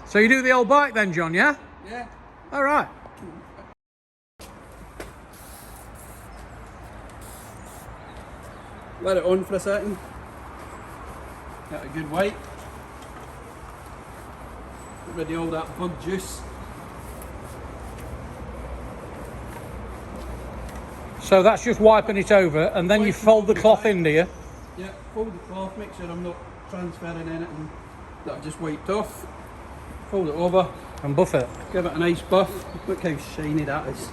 So you do the old bike then, John, yeah? Yeah. All right. Let it on for a second. Get a good wipe. Get rid of all that bug juice. So that's just wiping it over, and then you fold the cloth in, do you? Yeah, fold the cloth, make sure I'm not transferring anything that I've just wiped off. Fold it over. And buff it. Give it a nice buff. Look how shiny that is.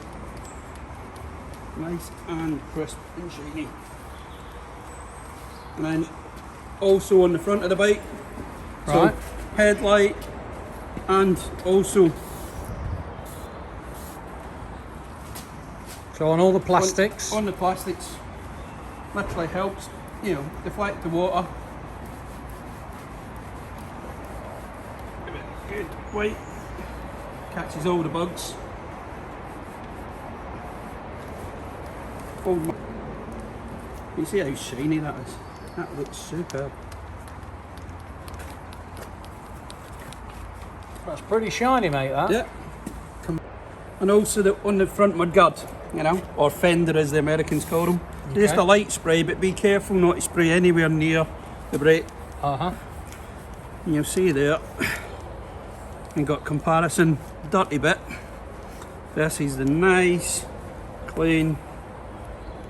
Nice and crisp and shiny. And then also on the front of the bike. Right. So headlight and also So on all the plastics. on the plastics. Literally helps, you know, deflect the water. Give it a good wipe. Catches all the bugs. Fold. You see how shiny that is? That looks superb. That's pretty shiny, mate, that. Yeah. And also on the front mudguard, you know, or fender as the Americans call them. Okay. Just a light spray, but be careful not to spray anywhere near the brake. Uh-huh. And you'll see there, and got comparison dirty bit versus the nice, clean.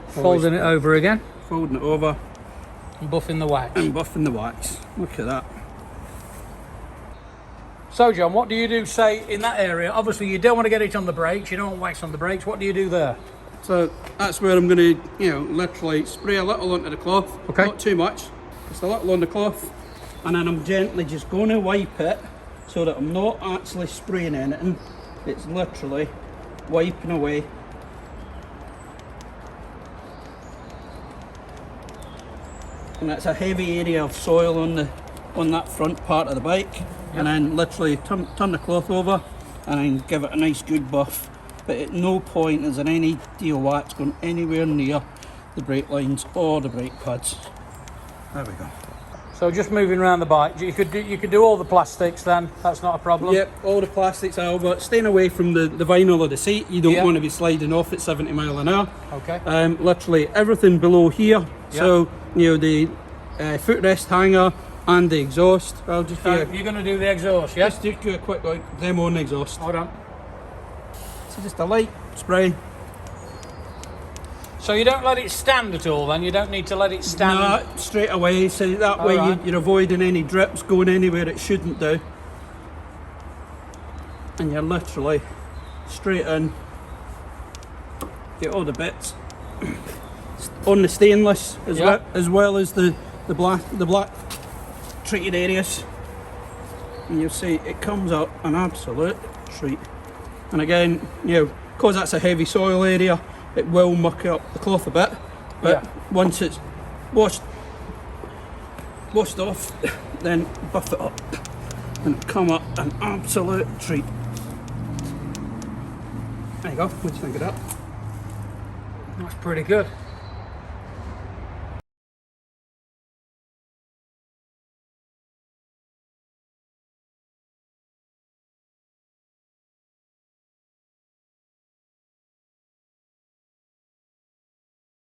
Folding it over again. Folding it over And buffing the wax. and buffing the wax. Look at that. So, John, what do you do, say, in that area? Obviously, you don't want to get it on the brakes. You don't want wax on the brakes. What do you do there? So that's where I'm going to, you know, literally spray a little onto the cloth. Okay. Not too much, just a little on the cloth. And then I'm gently just going to wipe it so that I'm not actually spraying anything. It's literally wiping away. And that's a heavy area of soil on that front part of the bike. Yep. And then literally turn the cloth over and then give it a nice good buff. But at no point is there any DIOWAX going anywhere near the brake lines or the brake pads. There we go. So just moving around the bike, you could do all the plastics then. That's not a problem. Yep, all the plastics are, but staying away from the vinyl of the seat. You don't Yep. want to be sliding off at 70 mile an hour. Okay. Literally everything below here. Yep. So you know the footrest hanger and the exhaust. I'll just So you're going to do the exhaust, yes? just do a quick demo on the exhaust. Hold on. So just a light spray. So you don't let it stand at all then? You don't need to let it stand? No, straight away, so that way Alright. you're avoiding any drips going anywhere it shouldn't do. And you're literally straight in. Get all the bits. On the stainless as, Yeah. as well as the black treated areas. And you'll see it comes up an absolute treat. And again, you know, because that's a heavy soil area, it will muck up the cloth a bit, but Yeah. once it's washed off, then buff it up and it'll come up an absolute treat. There you go, what do you think of that? That's pretty good.